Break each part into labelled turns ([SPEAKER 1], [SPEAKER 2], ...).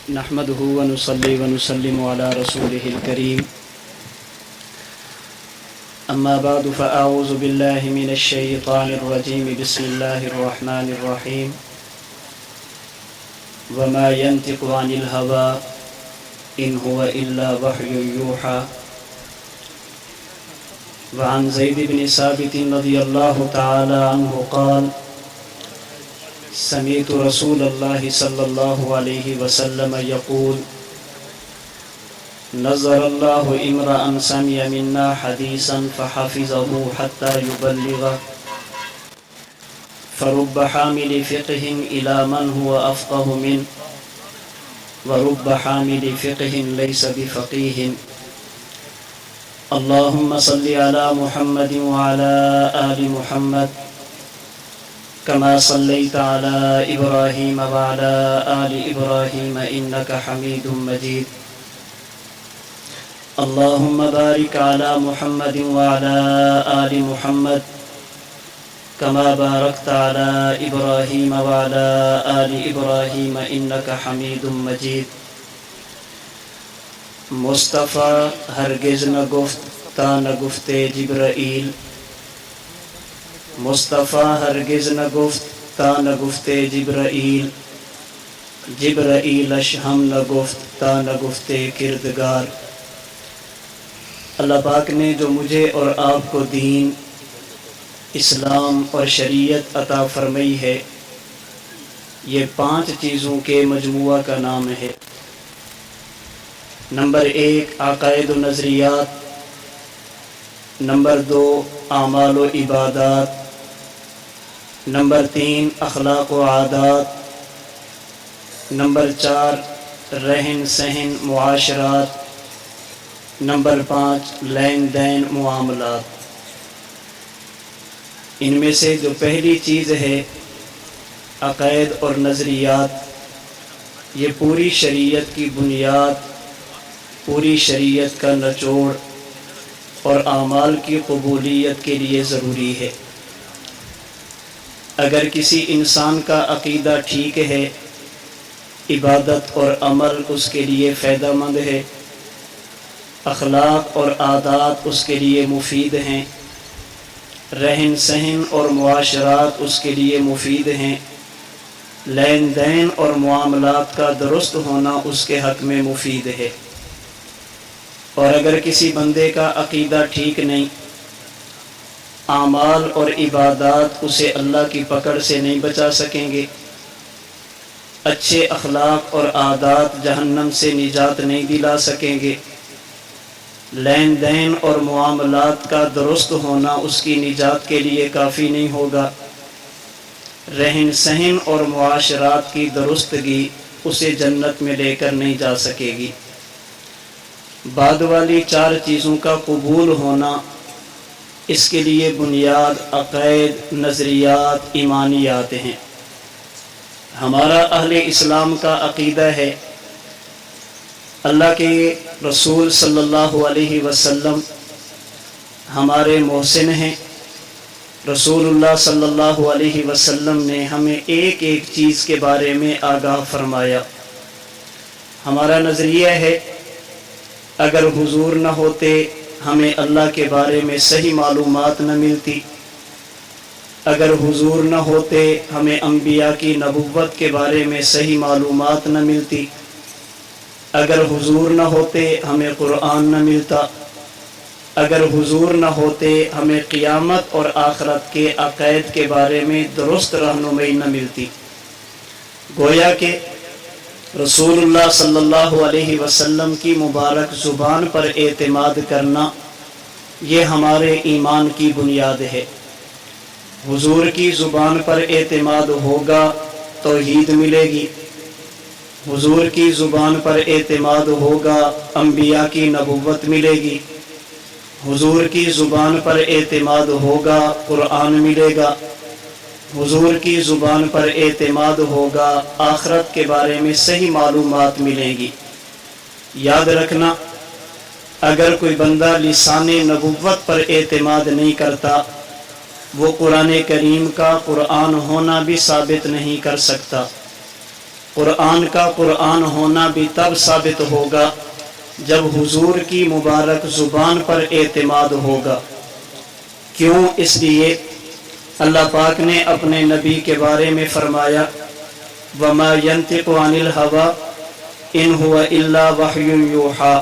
[SPEAKER 1] نحمده ونصلي ونسلم على رسوله الكريم أما بعد فأعوذ بالله من الشيطان الرجيم بسم الله الرحمن الرحيم وما ينطق عن الهوى إن هو إلا وحي يوحى وعن زيد بن ثابت رضي الله تعالى عنه قال سمعت رسول الله صلى الله عليه وسلم يقول نظر الله امرأ سمع منا حديثا فحفظه حتى يبلغه فرب حامل فقه إلى من هو أفقه منه ورب حامل فقه ليس بفقيه اللهم صل على محمد وعلى آل محمد كما صليت على إبراهيم وعلى آل إبراهيم إنك حميد مجيد اللهم بارك على محمد وعلى آل محمد كما باركت على إبراهيم وعلى آل إبراهيم إنك حميد مجيد مصطفیٰ ہرگز نہ گفت تا نہ گفتے جبرائیل مصطفیٰ ہرگز نہ گفت تا نہ گفتے جبرائیل جبرائیلش ہم نہ گفت تا نہ گفتے کردگار اللہ پاک نے جو مجھے اور آپ کو دین اسلام اور شریعت عطا فرمائی ہے یہ 5 چیزوں کے مجموعہ کا نام ہے۔ نمبر 1 عقائد و نظریات، نمبر 2 اعمال و عبادات، نمبر 3 اخلاق و عادات، نمبر 4 رہن سہن معاشرات، نمبر 5 لین دین معاملات۔ ان میں سے جو پہلی چیز ہے عقائد اور نظریات، یہ پوری شریعت کی بنیاد، پوری شریعت کا نچوڑ اور اعمال کی قبولیت کے لیے ضروری ہے۔ اگر کسی انسان کا عقیدہ ٹھیک ہے، عبادت اور عمل اس کے لیے فائدہ مند ہے، اخلاق اور عادات اس کے لیے مفید ہیں، رہن سہن اور معاشرات اس کے لیے مفید ہیں، لین دین اور معاملات کا درست ہونا اس کے حق میں مفید ہے۔ اور اگر کسی بندے کا عقیدہ ٹھیک نہیں، اعمال اور عبادات اسے اللہ کی پکڑ سے نہیں بچا سکیں گے، اچھے اخلاق اور عادات جہنم سے نجات نہیں دلا سکیں گے، لین دین اور معاملات کا درست ہونا اس کی نجات کے لیے کافی نہیں ہوگا، رہن سہن اور معاشرات کی درستگی اسے جنت میں لے کر نہیں جا سکے گی۔ بعد والی 4 چیزوں کا قبول ہونا، اس کے لیے بنیاد عقائد، نظریات، ایمانیات ہیں۔ ہمارا اہل اسلام کا عقیدہ ہے اللہ کے رسول صلی اللہ علیہ وسلم ہمارے محسن ہیں۔ رسول اللہ صلی اللہ علیہ وسلم نے ہمیں ایک ایک چیز کے بارے میں آگاہ فرمایا۔ ہمارا نظریہ ہے اگر حضور نہ ہوتے ہمیں اللہ کے بارے میں صحیح معلومات نہ ملتی، اگر حضور نہ ہوتے ہمیں انبیاء کی نبوت کے بارے میں صحیح معلومات نہ ملتی، اگر حضور نہ ہوتے ہمیں قرآن نہ ملتا، اگر حضور نہ ہوتے ہمیں قیامت اور آخرت کے عقائد کے بارے میں درست رہنمائی نہ ملتی۔ گویا کہ رسول اللہ صلی اللہ علیہ وسلم کی مبارک زبان پر اعتماد کرنا یہ ہمارے ایمان کی بنیاد ہے۔ حضور کی زبان پر اعتماد ہوگا توحید ملے گی، حضور کی زبان پر اعتماد ہوگا انبیاء کی نبوت ملے گی، حضور کی زبان پر اعتماد ہوگا قرآن ملے گا، حضور کی زبان پر اعتماد ہوگا آخرت کے بارے میں صحیح معلومات ملیں گی۔ یاد رکھنا اگر کوئی بندہ لسان نبوت پر اعتماد نہیں کرتا وہ قرآن کریم کا قرآن ہونا بھی ثابت نہیں کر سکتا۔ قرآن کا قرآن ہونا بھی تب ثابت ہوگا جب حضور کی مبارک زبان پر اعتماد ہوگا۔ کیوں؟ اس لیے اللہ پاک نے اپنے نبی کے بارے میں فرمایا وَمَا يَنْطِقُ عَنِ الْهَوَىٰ إِنْ هُوَ إِلَّا وَحْيٌ يُوحَىٰ،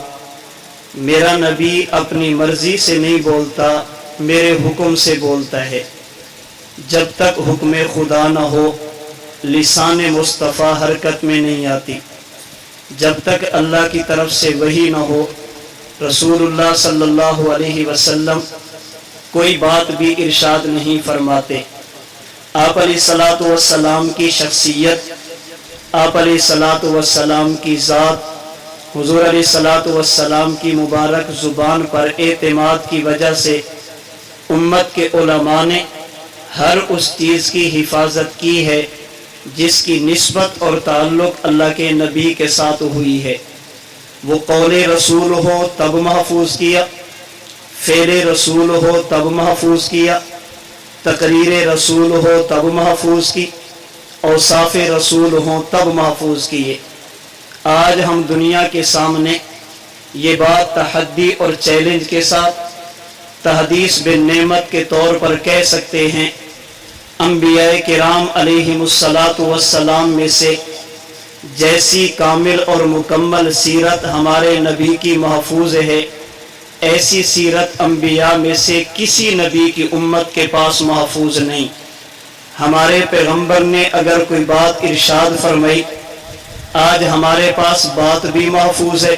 [SPEAKER 1] میرا نبی اپنی مرضی سے نہیں بولتا، میرے حکم سے بولتا ہے۔ جب تک حکم خدا نہ ہو لسان مصطفیٰ حرکت میں نہیں آتی، جب تک اللہ کی طرف سے وحی نہ ہو رسول اللہ صلی اللہ علیہ وسلم کوئی بات بھی ارشاد نہیں فرماتے۔ آپ علیہ الصلاۃ والسلام کی شخصیت، آپ علیہ الصلاۃ والسلام کی ذات، حضور علیہ الصلاۃ والسلام کی مبارک زبان پر اعتماد کی وجہ سے امت کے علماء نے ہر اس چیز کی حفاظت کی ہے جس کی نسبت اور تعلق اللہ کے نبی کے ساتھ ہوئی ہے۔ وہ قول رسول ہو تب محفوظ کیا، فعل رسول ہو تب محفوظ کیا، تقریر رسول ہو تب محفوظ کی، اوصاف رسول ہوں تب محفوظ کیے۔ آج ہم دنیا کے سامنے یہ بات تحدی اور چیلنج کے ساتھ تحدیث بن نعمت کے طور پر کہہ سکتے ہیں، انبیاء کرام علیہم الصلاۃ والسلام میں سے جیسی کامل اور مکمل سیرت ہمارے نبی کی محفوظ ہے، ایسی سیرت انبیاء میں سے کسی نبی کی امت کے پاس محفوظ نہیں۔ ہمارے پیغمبر نے اگر کوئی بات ارشاد فرمائی، آج ہمارے پاس بات بھی محفوظ ہے۔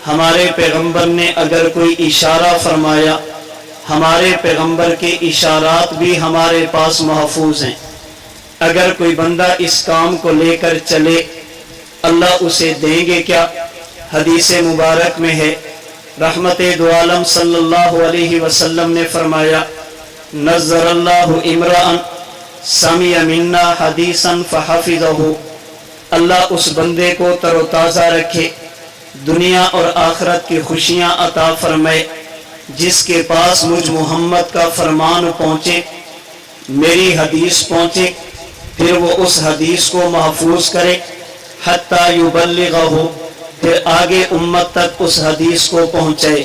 [SPEAKER 1] ہمارے پیغمبر نے اگر کوئی اشارہ فرمایا، ہمارے پیغمبر کے اشارات بھی ہمارے پاس محفوظ ہیں۔ اگر کوئی بندہ اس کام کو لے کر چلے، اللہ اسے دیں گے کیا؟ حدیث مبارک میں ہے، رحمت دو عالم صلی اللہ علیہ وسلم نے فرمایا نظر اللہ امرأ سمع منا حدیثا فحفظہ، اللہ اس بندے کو تر و تازہ رکھے، دنیا اور آخرت کی خوشیاں عطا فرمائے، جس کے پاس مجھ محمد کا فرمان پہنچے، میری حدیث پہنچے، پھر وہ اس حدیث کو محفوظ کرے حتی یبلغہ، پھر آگے امت تک اس حدیث کو پہنچائے۔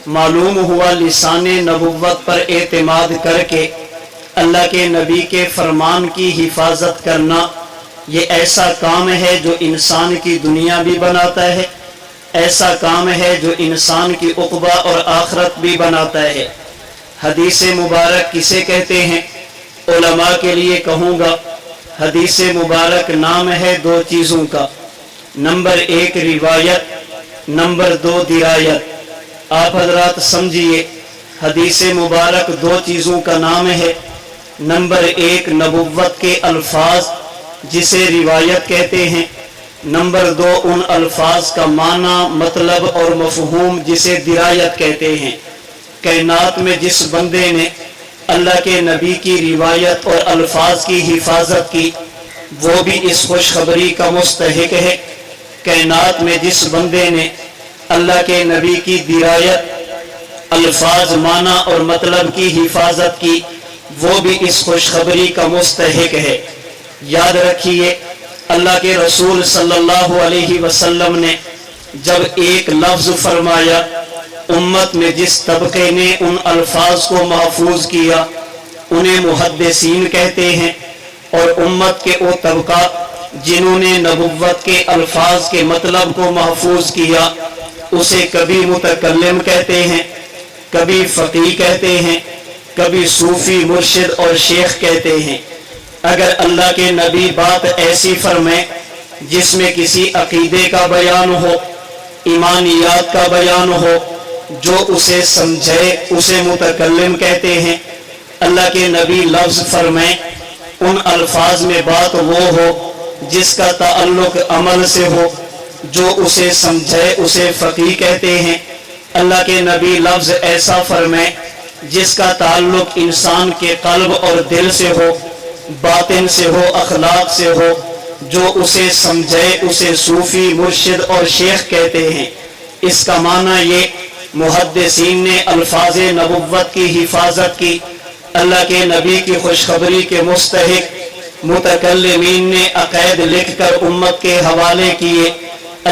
[SPEAKER 1] معلوم ہوا لسان نبوت پر اعتماد کر کے اللہ کے نبی کے فرمان کی حفاظت کرنا یہ ایسا کام ہے جو انسان کی دنیا بھی بناتا ہے، ایسا کام ہے جو انسان کی عقبہ اور آخرت بھی بناتا ہے۔ حدیث مبارک کسے کہتے ہیں؟ علماء کے لیے کہوں گا، حدیث مبارک نام ہے دو چیزوں کا، نمبر 1 روایت، نمبر 2 درایت۔ آپ حضرات سمجھیے، حدیث مبارک دو چیزوں کا نام ہے، نمبر 1 نبوت کے الفاظ جسے روایت کہتے ہیں، نمبر 2 ان الفاظ کا معنی، مطلب اور مفہوم جسے درایت کہتے ہیں۔ کائنات میں جس بندے نے اللہ کے نبی کی روایت اور الفاظ کی حفاظت کی وہ بھی اس خوشخبری کا مستحق ہے۔ کائنات میں جس بندے نے اللہ کے نبی کی درایت، الفاظ، معنی اور مطلب کی حفاظت کی وہ بھی اس خوشخبری کا مستحق ہے۔ یاد رکھیے، اللہ کے رسول صلی اللہ علیہ وسلم نے جب ایک لفظ فرمایا، امت میں جس طبقے نے ان الفاظ کو محفوظ کیا انہیں محدثین کہتے ہیں، اور امت کے وہ طبقہ جنہوں نے نبوت کے الفاظ کے مطلب کو محفوظ کیا اسے کبھی متکلم کہتے ہیں، کبھی فقیہ کہتے ہیں، کبھی صوفی، مرشد اور شیخ کہتے ہیں۔ اگر اللہ کے نبی بات ایسی فرمائے جس میں کسی عقیدے کا بیان ہو، ایمانیات کا بیان ہو، جو اسے سمجھے اسے متکلم کہتے ہیں۔ اللہ کے نبی لفظ فرمائے، ان الفاظ میں بات وہ ہو جس کا تعلق عمل سے ہو، جو اسے سمجھے اسے فقیہ کہتے ہیں۔ اللہ کے نبی لفظ ایسا فرمائے جس کا تعلق انسان کے قلب اور دل سے ہو، باطن سے ہو، اخلاق سے ہو، جو اسے سمجھے اسے صوفی، مرشد اور شیخ کہتے ہیں۔ اس کا معنی یہ، محدثین نے الفاظ نبوت کی حفاظت کی، اللہ کے نبی کی خوشخبری کے مستحق متکلمین نے عقائد لکھ کر امت کے حوالے کیے،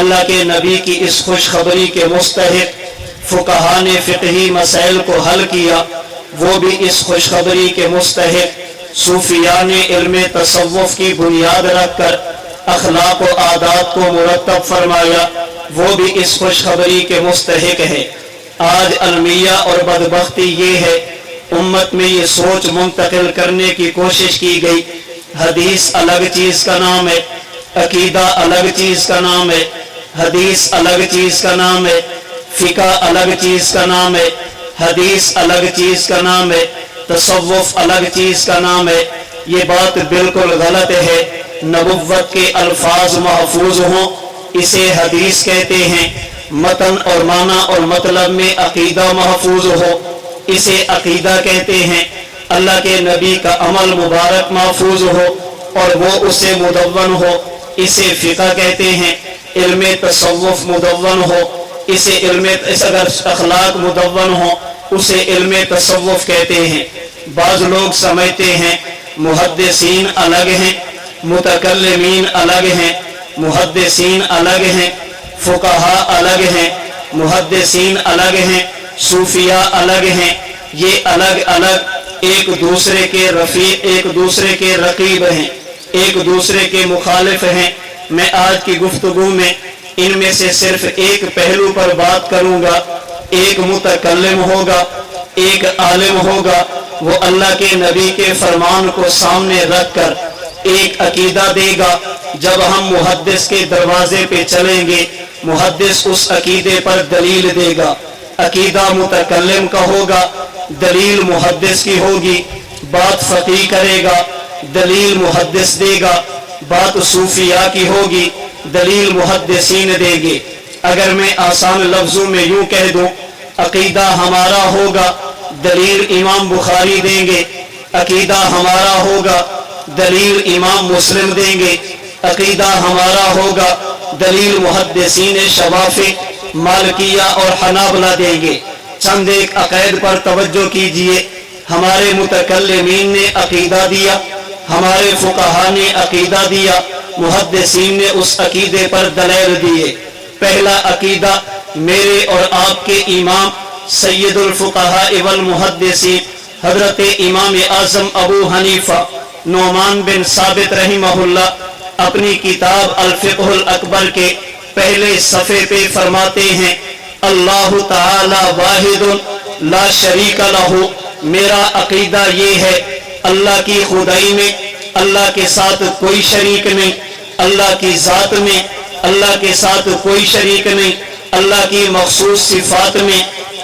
[SPEAKER 1] اللہ کے نبی کی اس خوشخبری کے مستحق فقہا نے فقہی مسائل کو حل کیا، وہ بھی اس خوشخبری کے مستحق صوفیاء نے علم تصوف کی بنیاد رکھ کر اخلاق و عادات کو مرتب فرمایا، وہ بھی اس خوشخبری کے مستحق ہے۔ آج المیہ اور بدبختی یہ ہے، امت میں یہ سوچ منتقل کرنے کی کوشش کی گئی، حدیث الگ چیز کا نام ہے، عقیدہ الگ چیز کا نام ہے، حدیث الگ چیز کا نام ہے، فقہ الگ چیز کا نام ہے، حدیث الگ چیز کا نام ہے، تصوف الگ چیز کا نام ہے۔ یہ بات بالکل غلط ہے۔ نبوت کے الفاظ محفوظ ہوں اسے حدیث کہتے ہیں، متن اور معنی اور مطلب میں عقیدہ محفوظ ہو اسے عقیدہ کہتے ہیں، اللہ کے نبی کا عمل مبارک محفوظ ہو اور وہ اسے مدون ہو اسے فقہ کہتے ہیں، علم تصوف مدون ہو اسے اگر اخلاق مدون ہو اسے علم تصوف کہتے ہیں۔ بعض لوگ سمجھتے ہیں محدثین الگ ہیں، متکلمین الگ ہیں، محدثین الگ ہیں، فقہا الگ ہیں، محدثین الگ ہیں، صوفیاء الگ ہیں، یہ الگ الگ ایک دوسرے کے رفیق، ایک دوسرے کے رقیب ہیں، ایک دوسرے کے مخالف ہیں۔ میں آج کی گفتگو میں ان میں سے صرف ایک پہلو پر بات کروں گا۔ ایک متکلم ہوگا، ایک عالم ہوگا، وہ اللہ کے نبی کے فرمان کو سامنے رکھ کر ایک عقیدہ دے گا۔ جب ہم محدث کے دروازے پہ چلیں گے محدث اس عقیدے پر دلیل دے گا، عقیدہ متکلم کا ہوگا، دلیل محدث کی ہوگی، بات فقیہ کرے گا، دلیل محدث دے گا، بات صوفیاء کی ہوگی، دلیل محدثین دیں گے۔ اگر میں آسان لفظوں میں یوں کہہ دوں عقیدہ ہمارا ہوگا، دلیل امام بخاری دیں گے، عقیدہ ہمارا ہوگا، دلیل امام مسلم دیں گے، عقیدہ ہمارا ہوگا، دلیل محدثین شوافی، مالکیہ اور حنابلہ دیں گے۔ چند ایک عقائد پر توجہ کیجئے۔ ہمارے متکلمین نے عقیدہ دیا، ہمارے فقہا نے عقیدہ دیا، محدثین نے اس عقیدے پر دلائل دیے۔ پہلا عقیدہ میرے اور آپ کے امام سید الفقہاء والمحدثین حضرت امام اعظم ابو حنیفہ نعمان بن ثابت رحمہ اللہ اپنی کتاب الفقہ الاکبر کے پہلے صفحے پہ فرماتے ہیں، اللہ تعالی واحد لا شریک لہ۔ میرا عقیدہ یہ ہے اللہ کی خدائی میں اللہ کے ساتھ کوئی شریک نہیں، اللہ کی ذات میں اللہ کے ساتھ کوئی شریک نہیں، اللہ کی مخصوص صفات میں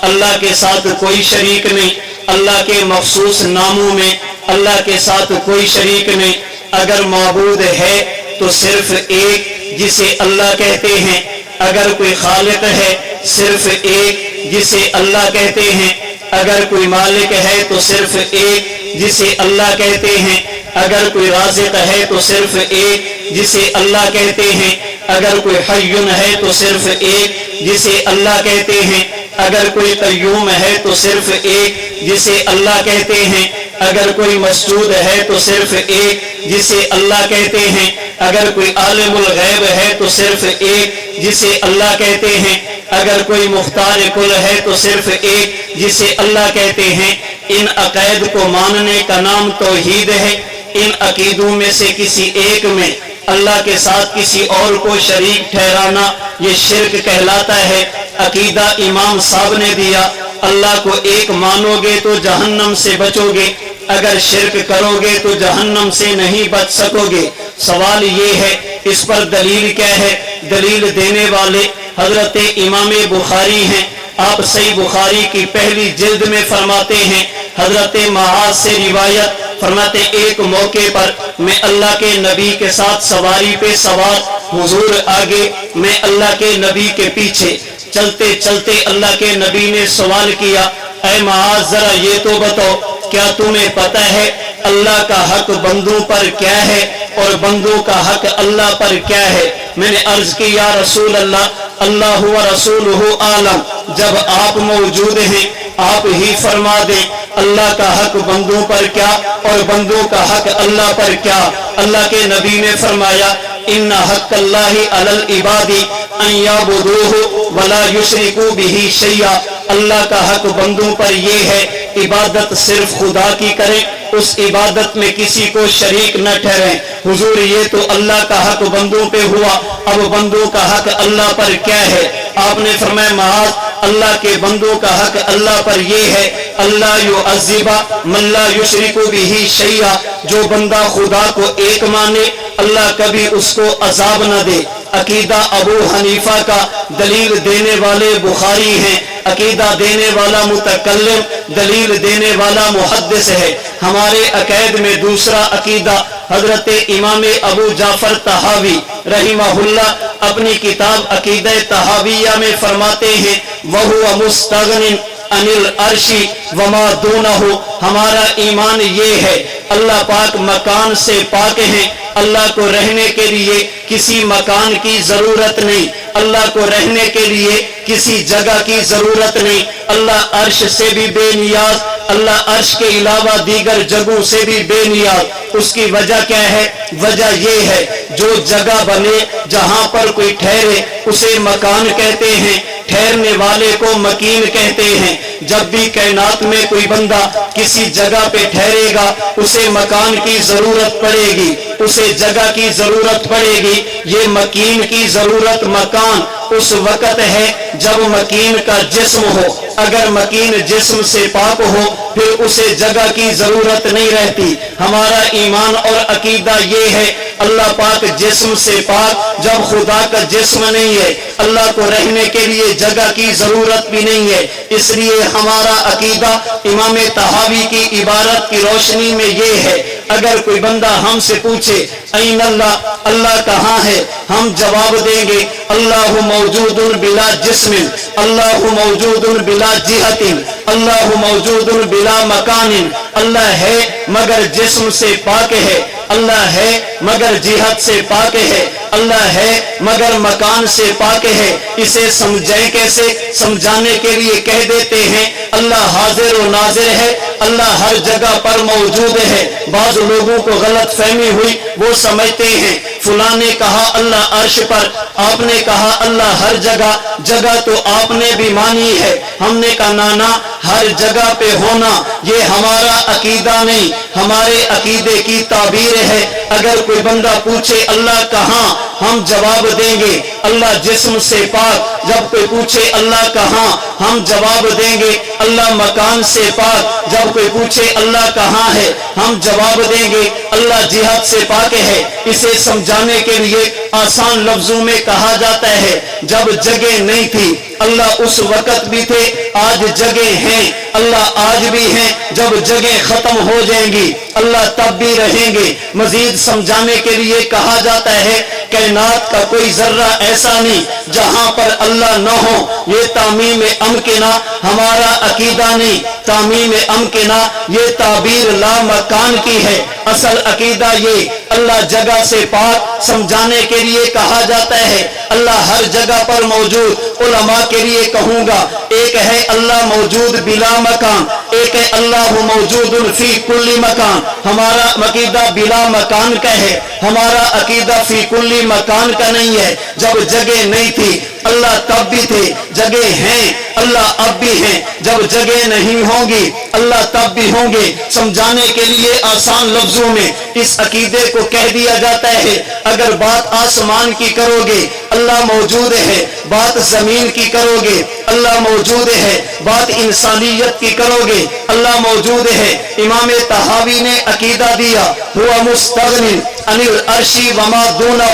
[SPEAKER 1] اللہ کے ساتھ کوئی شریک نہیں، اللہ کے مخصوص ناموں میں اللہ کے ساتھ کوئی شریک نہیں۔ اگر معبود ہے تو صرف ایک جسے اللہ کہتے ہیں، اگر کوئی خالق ہے صرف ایک جسے اللہ کہتے ہیں، اگر کوئی مالک ہے تو صرف ایک جسے اللہ کہتے ہیں، اگر کوئی رازق ہے تو صرف ایک جسے اللہ کہتے ہیں، اگر کوئی حی ہے تو صرف ایک جسے اللہ کہتے ہیں، اگر کوئی قیوم ہے تو صرف ایک جسے اللہ کہتے ہیں، اگر کوئی مسجود ہے تو صرف ایک جسے اللہ کہتے ہیں، اگر کوئی عالم الغیب ہے تو صرف ایک جسے اللہ کہتے ہیں، اگر کوئی مختار کل ہے تو صرف ایک جسے اللہ کہتے ہیں۔ ان عقائد کو ماننے کا نام توحید ہے۔ ان عقیدوں میں سے کسی ایک میں اللہ کے ساتھ کسی اور کو شریک ٹھہرانا یہ شرک کہلاتا ہے۔ عقیدہ امام صاحب نے دیا، اللہ کو ایک مانو گے تو جہنم سے بچو گے، اگر شرک کرو گے تو جہنم سے نہیں بچ سکو گے۔ سوال یہ ہے اس پر دلیل کیا ہے؟ دلیل دینے والے حضرت امام بخاری ہیں۔ آپ صحیح بخاری کی پہلی جلد میں فرماتے ہیں، حضرت معاذ سے روایت فرماتے ایک موقع پر میں اللہ کے نبی کے ساتھ سواری پہ سوار، حضور آگے میں اللہ کے نبی کے پیچھے، چلتے چلتے اللہ کے نبی نے سوال کیا، اے معاذ ذرا یہ تو بتاؤ کیا تمہیں پتہ ہے اللہ کا حق بندوں پر کیا ہے اور بندوں کا حق اللہ پر کیا ہے؟ میں نے عرض کی یا رسول اللہ، اللہ و رسولہ عالم، جب آپ موجود ہیں آپ ہی فرما دیں اللہ کا حق بندوں پر کیا اور بندوں کا حق اللہ پر کیا۔ اللہ کے نبی نے فرمایا ان حق اللہ علی العباد ان یعبدوہ ولا یشرکوا بہ شیئا، اللہ کا حق بندوں پر یہ ہے عبادت صرف خدا کی کریں، اس عبادت میں کسی کو شریک نہ ٹھہریں۔ حضور یہ تو اللہ کا حق بندوں پہ ہوا، اب بندوں کا حق اللہ پر کیا ہے؟ آپ نے فرمایا معاذ اللہ کے بندوں کا حق اللہ پر یہ ہے اللہ یعذب من لا یشرک بہ شیئا، جو بندہ خدا کو ایک مانے اللہ کبھی اس کو عذاب نہ دے۔ عقیدہ ابو حنیفہ کا دلیل دینے والے بخاری ہیں، عقیدہ دینے والا متکلم، دلیل دینے والا محدث ہے۔ ہمارے عقائد میں دوسرا عقیدہ حضرت امام ابو جعفر طحاوی رحمہ اللہ اپنی کتاب عقیدہ طحاویہ میں فرماتے ہیں وَهُوَ مُسْتَغْنٍ عَنِ الْعَرْشِ وَمَا دُونَهُ، ہمارا ایمان یہ ہے اللہ پاک مکان سے پاک ہیں، اللہ کو رہنے کے لیے کسی مکان کی ضرورت نہیں، اللہ کو رہنے کے لیے کسی جگہ کی ضرورت نہیں، اللہ عرش سے بھی بے نیاز، اللہ عرش کے علاوہ دیگر جگہوں سے بھی بے نیاز۔ اس کی وجہ کیا ہے؟ وجہ یہ ہے جو جگہ بنے جہاں پر کوئی ٹھہرے اسے مکان کہتے ہیں، ٹھہرنے والے کو مکین کہتے ہیں۔ جب بھی کائنات میں کوئی بندہ کسی جگہ پہ ٹھہرے گا اسے مکان کی ضرورت پڑے گی، اسے جگہ کی ضرورت پڑے گی۔ یہ مکین کی ضرورت مکان اس وقت ہے جب مکین کا جسم ہو، اگر مکین جسم سے پاک ہو پھر اسے جگہ کی ضرورت نہیں رہتی۔ ہمارا ایمان اور عقیدہ یہ ہے اللہ پاک جسم سے پاک، جب خدا کا جسم نہیں ہے اللہ کو رہنے کے لیے جگہ کی ضرورت بھی نہیں ہے۔ اس لیے ہمارا عقیدہ امام طحاوی کی عبارت کی روشنی میں یہ ہے اگر کوئی بندہ ہم سے پوچھے این اللہ، اللہ کہاں ہے، ہم جواب دیں گے اللہ موجود بلا جسم، اللہ موجود بلا جہت، اللہ موجود بلا مکان، اللہ ہے مگر جسم سے پاک ہے، اللہ ہے مگر جہت سے پاک ہے، اللہ ہے مگر مکان سے پاک ہے۔ اسے سمجھیں کیسے؟ سمجھانے کے لیے کہہ دیتے ہیں اللہ حاضر و ناظر ہے، اللہ ہر جگہ پر موجود ہے۔ بعض لوگوں کو غلط فہمی ہوئی، وہ سمجھتے ہیں فلاں نے کہا اللہ عرش پر، آپ نے کہا اللہ ہر جگہ، جگہ تو آپ نے بھی مانی ہے، ہم نے کہا نانا ہر جگہ پہ ہونا یہ ہمارا عقیدہ نہیں، ہمارے عقیدے کی تعبیر ہے۔ اگر کوئی بندہ پوچھے اللہ کہاں، ہم جواب دیں گے اللہ جسم سے پاک۔ جب کوئی پوچھے اللہ کہاں، ہم جواب دیں گے اللہ مکان سے پاک۔ جب کوئی پوچھے اللہ کہاں ہے، ہم جواب دیں گے اللہ جہت سے پاک ہے۔ اسے سمجھانے کے لیے آسان لفظوں میں کہا جاتا ہے جب جگہ نہیں تھی اللہ اس وقت بھی تھے، آج جگہ ہیں، اللہ آج بھی ہیں، جب جگہ ختم ہو جائیں گی اللہ تب بھی رہیں گے۔ مزید سمجھانے کے لیے کہا جاتا ہے کائنات کا کوئی ذرہ ایسا نہیں جہاں پر اللہ نہ ہو، یہ تعمیم امکنہ ہمارا عقیدہ نہیں، تعمیم امکنہ یہ تعبیر لا مکان کی ہے۔ اصل عقیدہ یہ اللہ جگہ سے پاک، سمجھانے کے لیے کہا جاتا ہے اللہ ہر جگہ پر موجود۔ علماء کے لیے کہوں گا ایک ہے اللہ موجود بلا مکان، ایک ہے اللہ موجود فی کل مکان۔ ہمارا عقیدہ بلا مکان کا ہے، ہمارا عقیدہ فی کل مکان کا نہیں ہے۔ جب جگہ نہیں تھی اللہ تب بھی تھے، جگہ ہیں اللہ اب بھی ہیں، جب جگہ نہیں ہوں گی اللہ تب بھی ہوں گے۔ سمجھانے کے لیے آسان لفظوں میں اس عقیدے کو کہہ دیا جاتا ہے اگر بات آسمان کی کرو گے اللہ موجود ہے، بات زمین کی کرو گے اللہ موجود ہے، بات انسانیت کی کرو گے اللہ موجود ہے۔ امام طحاوی نے عقیدہ دیا ہوا مستغنی عن العرش وما دونہ،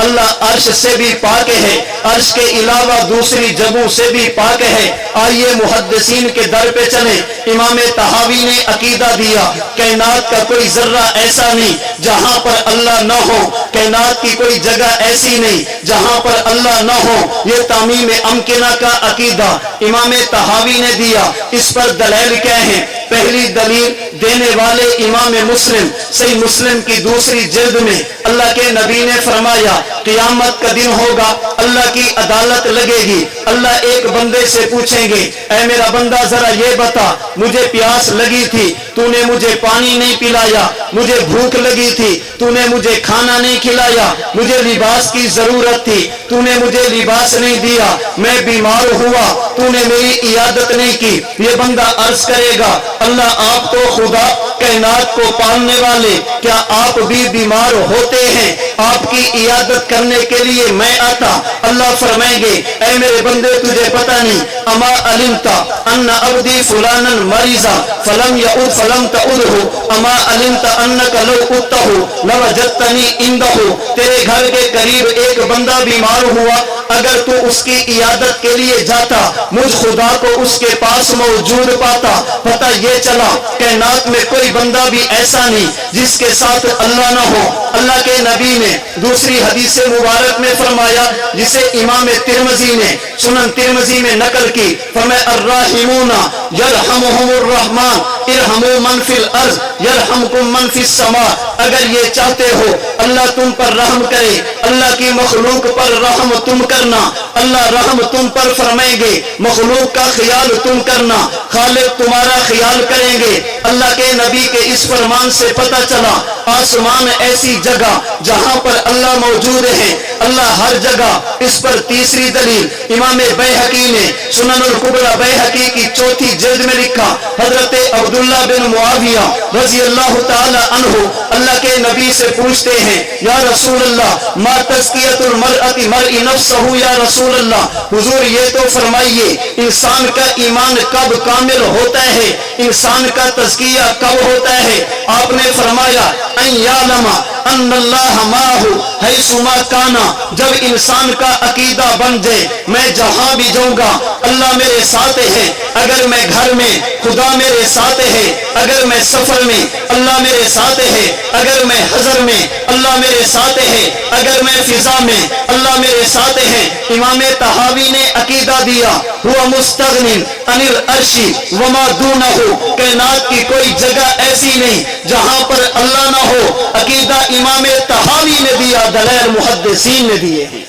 [SPEAKER 1] اللہ عرش سے بھی پاک ہے، عرش کے علاوہ دوسری جگہوں سے بھی پاک ہے۔ آئیے محدثین کے در پہ چلیں۔ امام طحاوی نے عقیدہ دیا کائنات کا کوئی ذرہ ایسا نہیں جہاں پر اللہ نہ ہو، کائنات کی کوئی جگہ ایسی نہیں جہاں پر اللہ نہ ہو، یہ تعمیم امکنہ کا عقیدہ امام طحاوی نے دیا۔ اس پر دلائل کیا ہیں؟ پہلی دلیل دینے والے امام مسلم صحیح مسلم کی دوسری جلد میں اللہ کے نبی نے فرمایا قیامت کا دن ہوگا، اللہ کی عدالت لگے گی، اللہ ایک بندے سے پوچھیں گے اے میرا بندہ ذرا یہ بتا مجھے پیاس لگی تھی تو نے مجھے پانی نہیں پلایا، مجھے بھوک لگی تھی تو نے مجھے کھانا نہیں کھلایا، مجھے لباس کی ضرورت تھی تو نے مجھے لباس نہیں دیا، میں بیمار ہوا تو نے میری عیادت نہیں کی۔ یہ بندہ عرض کرے گا اللہ آپ تو خدا کائنات کو پالنے والے، کیا آپ بھی بیمار ہوتے ہیں؟ آپ کی عیادت کرنے کے لیے میں آتا۔ اللہ فرمائیں گے اے میرے بندے تجھے پتہ نہیں اما علمتا ان عبدی فلانا مریضا فلم یعود فلم تعودہ اما علمتا انک لو عدتہ لوجدتنی عندہ۔ تیرے گھر کے قریب ایک بندہ بیمار ہوا، اگر تو اس کی عیادت کے لیے جاتا مجھ خدا کو اس کے پاس موجود پاتا۔ پتہ یہ چلا کائنات میں کوئی بندہ بھی ایسا نہیں جس کے ساتھ اللہ نہ ہو۔ اللہ کے نبی نے دوسری حدیث مبارک میں فرمایا جسے امام ترمذی نے سنن ترمذی میں نقل کی، فرمایا الراحمون یرحمہم الرحمن ارحموا من فی الارض یرحمکم من فی السماء۔ اگر یہ چاہتے ہو اللہ تم پر رحم کرے، اللہ کی مخلوق پر رحم تم کرنا، اللہ رحم تم پر فرمائیں گے، مخلوق کا خیال تم کرنا، خالق تمہارا خیال کریں گے۔ اللہ کے نبی کے اس فرمان سے پتہ چلا آسمان ایسی جگہ جہاں پر اللہ موجود ہے، اللہ ہر جگہ۔ اس پر تیسری دلیل امام بیہقی نے سنن الکبریٰ بیہقی کی چوتھی جلد میں لکھا، حضرت عبداللہ بن معاویہ رضی اللہ تعالی عنہ اللہ کے نبی سے پوچھتے ہیں یا رسول اللہ ما تزکیۃ المرء مرء نفسہ یا رسول اللہ، حضور یہ تو فرمائیے انسان کا ایمان کب کامل ہوتا ہے، انسان کا تزکیہ کب ہوتا ہے؟ آپ نے فرمایا ان یعلم ان اللہ معہ حیث ما کان، جب انسان کا عقیدہ بن جائے میں جہاں بھی جاؤں گا اللہ میرے ساتھ ہے، اگر میں گھر میں خدا میرے ساتھ ہے، اگر میں سفر میں اللہ میرے ساتھ ہے، اگر میں حضر میں اللہ میرے ساتھ ہے، اگر میں فضا میں اللہ میرے ساتھ ہے۔ امام طحاوی نے عقیدہ دیا ہوا مستغن عن العرش وما دونہ، کائنات کی کوئی جگہ ایسی نہیں جہاں پر اللہ نہ ہو۔ عقیدہ امام طحاوی نے دیا، دلائل محدثین نے دیے ہیں۔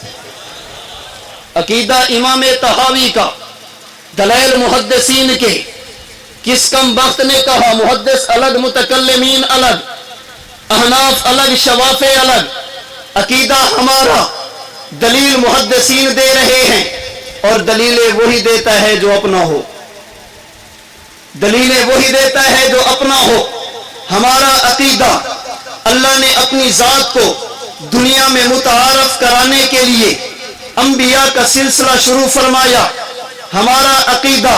[SPEAKER 1] عقیدہ امام طحاوی کا، دلائل محدثین کے۔ کس کم بخت نے کہا محدث الگ متکلمین الگ، احناف الگ شوافع الگ، عقیدہ ہمارا، دلیل محدثین دے رہے ہیں اور دلیلیں وہی دیتا ہے جو اپنا ہو، دلیلیں وہی دیتا ہے جو اپنا ہو۔ ہمارا عقیدہ اللہ نے اپنی ذات کو دنیا میں متعارف کرانے کے لیے انبیاء کا سلسلہ شروع فرمایا۔ ہمارا عقیدہ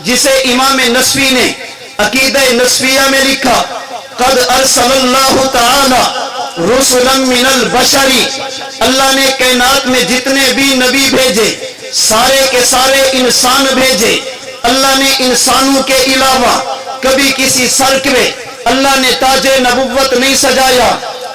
[SPEAKER 1] جسے امام نصفی نے عقیدہ نصفیہ میں لکھا قد ارسل اللہ تعالی رسلا من البشر، اللہ نے کائنات میں جتنے بھی نبی بھیجے سارے کے سارے انسان بھیجے۔ اللہ نے انسانوں کے علاوہ کبھی کسی سر میں اللہ نے تاج نبوت نہیں سجایا۔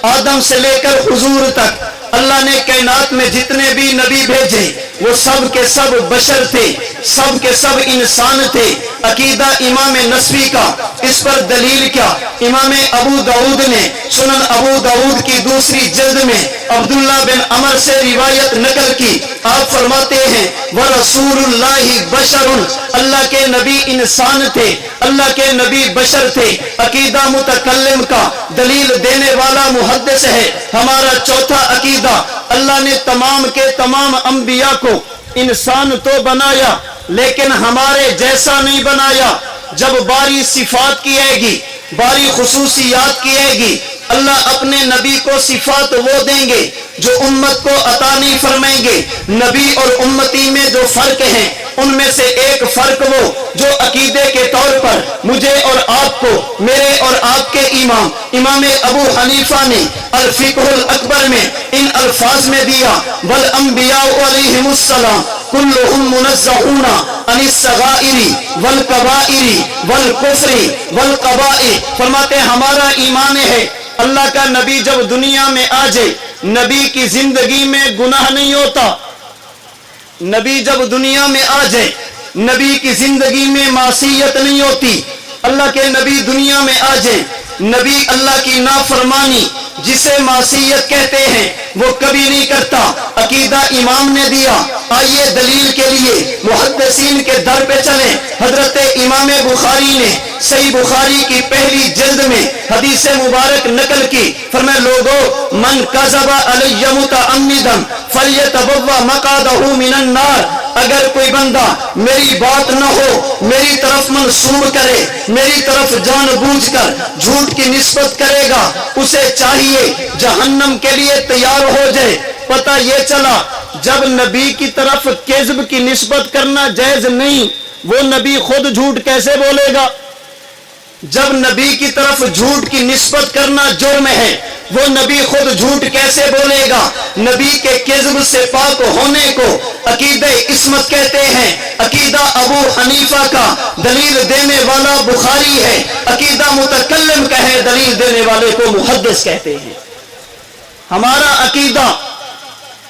[SPEAKER 1] آدم سے لے کر حضور تک اللہ نے کائنات میں جتنے بھی نبی بھیجے وہ سب کے سب بشر تھے، سب کے سب انسان تھے۔ عقیدہ امام نصفی کا، اس پر دلیل کیا؟ امام ابو داؤد نے سنن ابو داؤد کی دوسری جلد میں عبداللہ بن عمر سے روایت نقل کی۔ آپ فرماتے ہیں وَرَسُولُ اللَّهِ بَشَرٌ، اللہ کے نبی انسان تھے، اللہ کے نبی بشر تھے۔ عقیدہ متکلم کا، دلیل دینے والا محدث ہے۔ ہمارا چوتھا عقیدہ اللہ نے تمام کے تمام انبیاء کو انسان تو بنایا لیکن ہمارے جیسا نہیں بنایا۔ جب باری صفات کی آئے گی، باری خصوصیات کی آئے گی، اللہ اپنے نبی کو صفات وہ دیں گے جو امت کو عطا نہیں فرمائیں گے۔ نبی اور امتی میں جو فرق ہیں ان میں سے ایک فرق وہ جو عقیدے کے طور پر مجھے اور آپ کو، میرے اور آپ کے امام ابو حنیفہ نے الفقہ الاکبر میں ان الفاظ میں دیا والانبیاء علیہم السلام کلہم منزہون عن الصغائر والکبائر والکفر والقبائح۔ فرماتے ہمارا ایمان ہے اللہ کا نبی جب دنیا میں آ جائے نبی کی زندگی میں گناہ نہیں ہوتا، نبی جب دنیا میں آ جائے نبی کی زندگی میں معصیت نہیں ہوتی، اللہ کے نبی دنیا میں آ جائیں، نبی اللہ کی نافرمانی جسے معصیت کہتے ہیں وہ کبھی نہیں کرتا، عقیدہ امام نے دیا۔ آئیے دلیل کے لیے محدثین کے در پہ چلیں۔ حضرت امام بخاری نے صحیح بخاری کی پہلی جلد میں حدیث مبارک نقل کی، فرمایا لوگو من کذب علی متعمدا فلیتبوأ مقعدہ من النار، اگر کوئی بندہ میری بات نہ ہو میری طرف منسوب کرے، میری طرف جان بوجھ کر جھوٹ کی نسبت کرے گا، اسے چاہیے جہنم کے لیے تیار ہو جائے۔ پتہ یہ چلا جب نبی کی طرف کذب کی نسبت کرنا جائز نہیں، وہ نبی خود جھوٹ کیسے بولے گا؟ جب نبی کی طرف جھوٹ کی نسبت کرنا جرم ہے، وہ نبی خود جھوٹ کیسے بولے گا؟ نبی کے کذب سے پاک ہونے کو عقیدہ عصمت کہتے ہیں۔ عقیدہ ابو حنیفہ کا دلیل دینے والا بخاری ہے، عقیدہ متکلم کا ہے، دلیل دینے والے کو محدث کہتے ہیں۔ ہمارا عقیدہ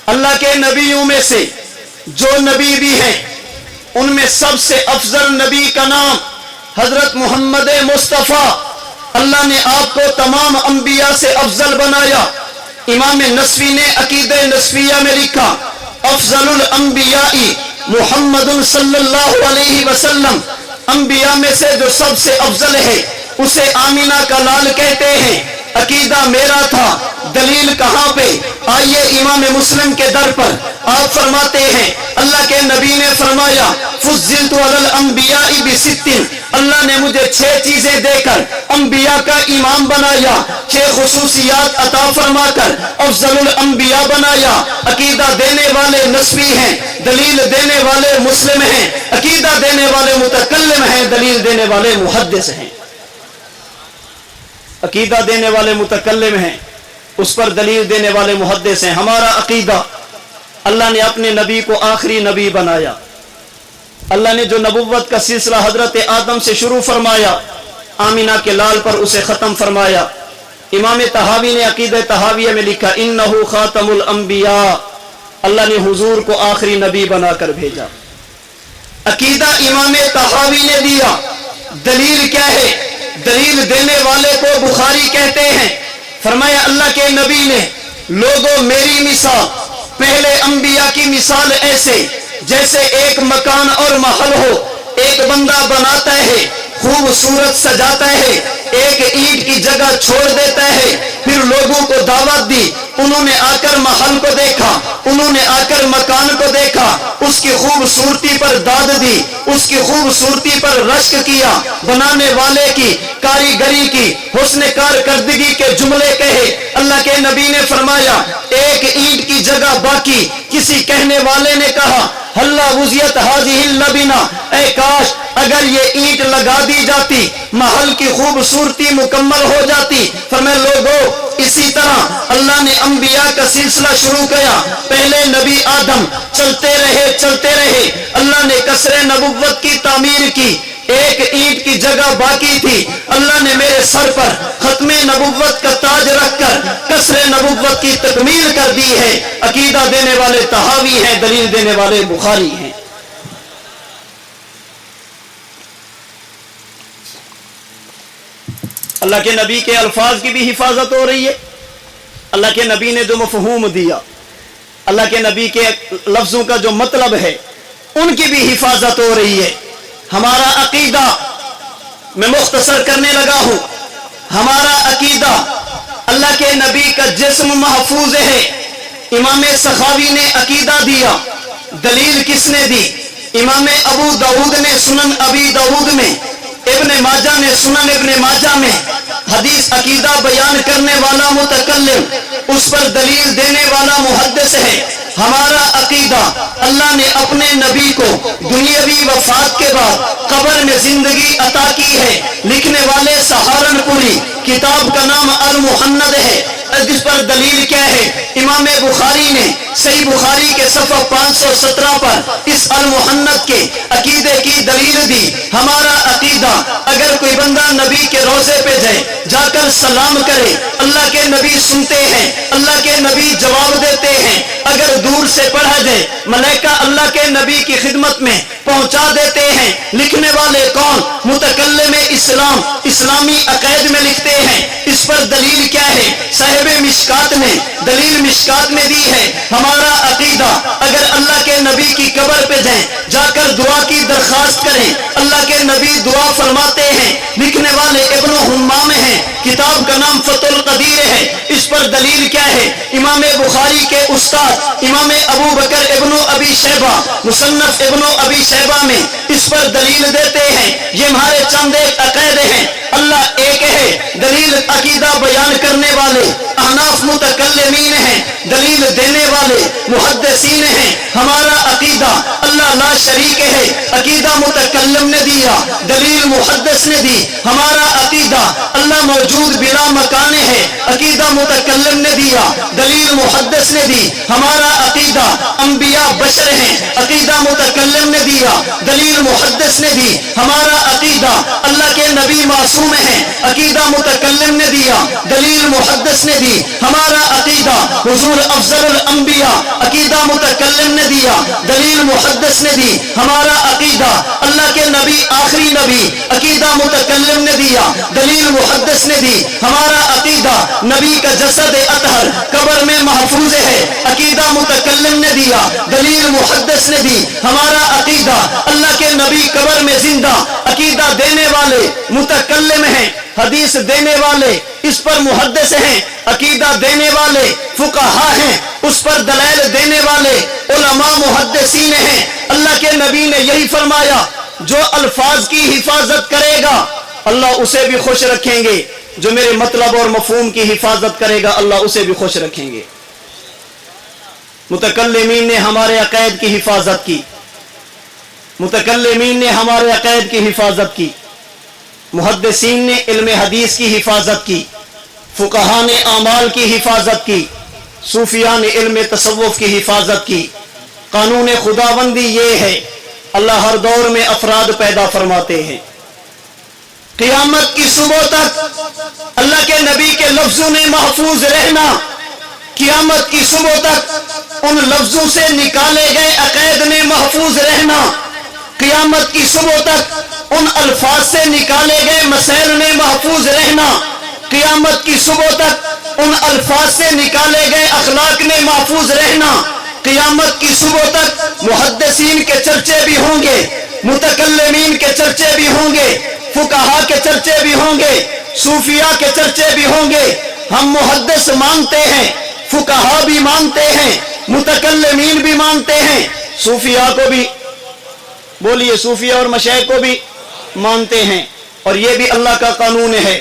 [SPEAKER 1] اللہ کے نبیوں میں سے جو نبی بھی ہیں ان میں سب سے افضل نبی کا نام حضرت محمد مصطفیٰ، اللہ نے آپ کو تمام انبیاء سے افضل بنایا۔ امام نسوی نے عقیدہ نسویہ میں لکھا افضل الانبیاء محمد صلی اللہ علیہ وسلم، انبیاء میں سے جو سب سے افضل ہے اسے آمینہ کا لال کہتے ہیں۔ عقیدہ میرا تھا، دلیل کہاں پہ؟ آئیے امام مسلم کے در پر، آپ فرماتے ہیں اللہ کے نبی نے فرمایا فضلت علی الانبیاء بست، اللہ نے مجھے 6 چیزیں دے کر انبیاء کا امام بنایا، 6 خصوصیات عطا فرما کر افضل الانبیاء بنایا۔ عقیدہ دینے والے نسوی ہیں، دلیل دینے والے مسلم ہیں، عقیدہ دینے والے متکلم ہیں، دلیل دینے والے محدث ہیں۔ عقیدہ دینے والے متکلم ہیں، اس پر دلیل دینے والے محدث ہیں۔ ہمارا عقیدہ اللہ نے اپنے نبی کو آخری نبی بنایا۔ اللہ نے جو نبوت کا سلسلہ حضرت آدم سے شروع فرمایا، آمینہ کے لال پر اسے ختم فرمایا۔ امام طحاوی نے عقیدہ طحاویہ میں لکھا انہ خاتم الانبیاء، اللہ نے حضور کو آخری نبی بنا کر بھیجا۔ عقیدہ امام طحاوی نے دیا، دلیل کیا ہے؟ دلیل دینے والے کو بخاری کہتے ہیں، فرمایا اللہ کے نبی نے لوگوں میری مثال، پہلے انبیاء کی مثال ایسے جیسے ایک مکان اور محل ہو، ایک بندہ بناتا ہے، خوبصورت سجاتا ہے، ایک اینٹ کی جگہ چھوڑ دیتا ہے، پھر لوگوں کو دعوت دی، انہوں نے آ کر محل کو دیکھا، انہوں نے آ کر مکان کو دیکھا، اس کی خوبصورتی پر داد دی، اس کی خوبصورتی پر رشک کیا، بنانے والے کی کاریگری کی حسن کارکردگی کے جملے کہے۔ اللہ کے نبی نے فرمایا ایک اینٹ کی جگہ باقی، کسی کہنے والے نے کہا ہلا وزیت ہذہ اللبنہ، اے کاش اگر یہ اینٹ لگا دی جاتی محل کی خوبصورتی مکمل ہو جاتی۔ فرمایا لوگوں اسی طرح اللہ نے انبیاء کا سلسلہ شروع کیا، پہلے نبی آدم، چلتے رہے، اللہ نے قصر نبوت کی تعمیر کی، ایک اینٹ کی جگہ باقی تھی، اللہ نے میرے سر پر ختم نبوت کا تاج رکھ کر قصر نبوت کی تکمیل کر دی ہے۔ عقیدہ دینے والے طحاوی ہیں، دلیل دینے والے بخاری ہیں۔ اللہ کے نبی کے الفاظ کی بھی حفاظت ہو رہی ہے، اللہ کے نبی نے جو مفہوم دیا، اللہ کے نبی کے لفظوں کا جو مطلب ہے ان کی بھی حفاظت ہو رہی ہے۔ ہمارا عقیدہ، میں مختصر کرنے لگا ہوں، ہمارا عقیدہ اللہ کے نبی کا جسم محفوظ ہے۔ امام سخاوی نے عقیدہ دیا، دلیل کس نے دی؟ امام ابو داؤد نے سنن ابی داؤد میں، ابن ماجہ نے سنن ابن ماجہ میں حدیث عقیدہ بیان کرنے والا متکلم، اس پر دلیل دینے والا محدث ہے۔ ہمارا عقیدہ اللہ نے اپنے نبی کو دنیاوی وفات کے بعد قبر میں زندگی عطا کی ہے۔ لکھنے والے سہارنپوری، کتاب کا نام المحند ہے، اس پر دلیل کیا ہے؟ امام بخاری نے صحیح بخاری کے صفحہ 517 پر اس المحنت کے عقیدے کی دلیل دی۔ ہمارا عقیدہ، اگر کوئی بندہ نبی کے روضے پہ جائے، جا کر سلام کرے، اللہ کے نبی سنتے ہیں، اللہ کے نبی جواب دیتے ہیں۔ اگر دور سے پڑھا جائے، ملائکہ اللہ کے نبی کی خدمت میں پہنچا دیتے ہیں۔ لکھنے والے کون؟ متکلم اسلام، اسلامی عقائد میں لکھتے ہیں۔ اس پر دلیل کیا ہے؟ صاحب مشکات نے دلیل مشکات میں دی ہے۔ ہمارا عقیدہ، اگر اللہ کے نبی کی قبر پہ جائیں، جا کر دعا کی درخواست کریں، اللہ کے نبی دعا فرماتے ہیں۔ لکھنے والے ابن حمام ہیں، کتاب کا نام فتح القدیر ہے۔ اس پر دلیل کیا ہے؟ امام بخاری کے استاد امام ابو بکر ابن ابی شیبہ، مصنف ابن ابی شیبہ میں اس پر دلیل دیتے ہیں۔ یہ ہمارے چند ایک عقائد ہیں۔ اللہ ایک ہے، دلیل عقیدہ بیان کرنے والے احناف متکلمین ہیں، دلیل دینے والے محدثین ہیں۔ ہمارا عقیدہ اللہ لا شریک ہے، عقیدہ متکلم نے دیا، دلیل محدث نے دی۔ ہمارا عقیدہ اللہ موجود بلا مکان ہے، عقیدہ متکلم نے دیا، دلیل محدث نے دی۔ ہمارا عقیدہ انبیاء بشر ہیں، عقیدہ متکلم نے دیا، دلیل محدث نے دی۔ ہمارا عقیدہ اللہ کے نبی معصوم ہیں، عقیدہ متکلم نے دیا، دلیل محدث نے دی۔ ہمارا عقیدہ حضور افضل الانبیاء، عقیدہ متکلم نے دیا، دلیل محدث نے دی۔ ہمارا عقیدہ اللہ کے نبی آخری نبی، عقیدہ متکلم نے دیا، دلیل محدث نے دی۔ ہمارا عقیدہ نبی کا جسد اطہر قبر میں محفوظ ہے، عقیدہ متکلم نے دیا، دلیل محدث نے دی۔ ہمارا عقیدہ اللہ کے نبی قبر میں زندہ، عقیدہ دینے والے متکلم ہیں، حدیث دینے والے اس پر محدث ہیں، عقیدہ دینے والے فقہا ہیں، اس پر دلائل دینے والے علماء محدثین ہیں۔ اللہ کے نبی نے یہی فرمایا، جو الفاظ کی حفاظت کرے گا اللہ اسے بھی خوش رکھیں گے، جو میرے مطلب اور مفہوم کی حفاظت کرے گا اللہ اسے بھی خوش رکھیں گے۔ متکلمین نے ہمارے عقائد کی حفاظت کی، متکلمین نے ہمارے عقائد کی حفاظت کی، محدثین نے علم حدیث کی حفاظت کی، فقہا نے اعمال کی حفاظت کی، صوفیاء نے علم تصوف کی حفاظت کی۔ قانون خداوندی یہ ہے، اللہ ہر دور میں افراد پیدا فرماتے ہیں۔ قیامت کی صبح تک اللہ کے نبی کے لفظوں نے محفوظ رہنا، قیامت کی صبح تک ان لفظوں سے نکالے گئے عقائد نے محفوظ رہنا، قیامت کی صبح تک ان الفاظ سے نکالے گئے مسائل نے محفوظ رہنا، قیامت کی صبح تک ان الفاظ سے نکالے گئے اخلاق نے محفوظ رہنا، قیامت کی صبح تک محدثین کے چرچے بھی ہوں گے، متکلمین کے چرچے بھی ہوں گے، فقہا کے چرچے بھی ہوں گے، صوفیاء کے چرچے بھی ہوں گے۔ ہم محدث مانتے ہیں، فقہا بھی مانتے ہیں، متکلمین بھی مانتے ہیں، صوفیاء کو بھی بولیے، صوفیاء اور مشائخ کو بھی مانتے ہیں، اور یہ بھی اللہ کا قانون ہے۔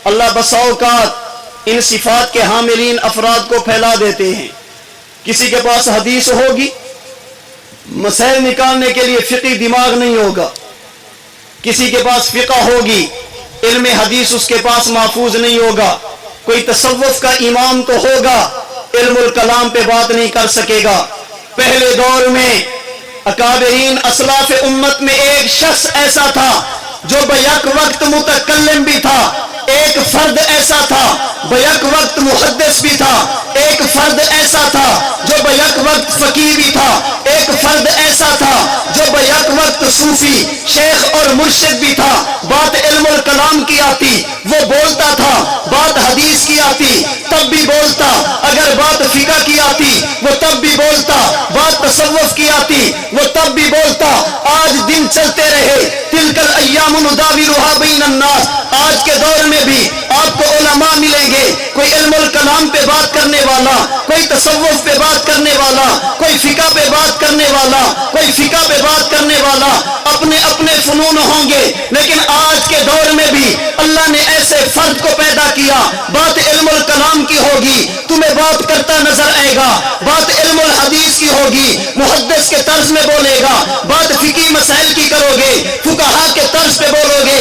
[SPEAKER 1] اللہ بسا اوقات ان صفات کے حاملین افراد کو پھیلا دیتے ہیں۔ کسی کے پاس حدیث ہوگی، مسائل نکالنے کے لیے فقہی دماغ نہیں ہوگا، کسی کے پاس فقہ ہوگی، علم حدیث اس کے پاس محفوظ نہیں ہوگا، کوئی تصوف کا امام تو ہوگا، علم الکلام پہ بات نہیں کر سکے گا۔ پہلے دور میں اکابرین اسلاف امت میں ایک شخص ایسا تھا جو بیک وقت متکلم بھی تھا، ایک فرد ایسا تھا بیک وقت محدث بھی تھا، ایک فرد ایسا تھا جو بیک وقت فقیہ بھی تھا، ایک فرد ایسا تھا جو بیک وقت صوفی شیخ اور مرشد بھی تھا۔ بات علم الکلام کی آتی وہ بولتا تھا، بات حدیث کی آتی تب بھی بولتا، اگر بات فقہ کی آتی وہ تب بھی بولتا، بات تصوف کی آتی وہ تب بھی بولتا۔ آج دن چلتے رہے، تلک الایام نداولها بین الناس، آج کے دور میں بھی آپ کو علماء ملیں گے، کوئی علم الکلام پہ بات کرنے والا، کوئی تصوف پہ بات کرنے والا، کوئی فقہ پہ بات کرنے والا، کوئی فقہ پہ بات کرنے والا، اپنے اپنے فنون ہوں گے۔ لیکن آج کے دور میں بھی اللہ نے ایسے فرد کو پیدا کیا، بات علم الکلام کی ہوگی تمہیں بات کرتا نظر آئے گا، بات علم الحدیث کی ہوگی محدث کے طرز میں بولے گا، بات فقہی مسائل کی کرو گے فقہا کے طرز پہ بولو گے،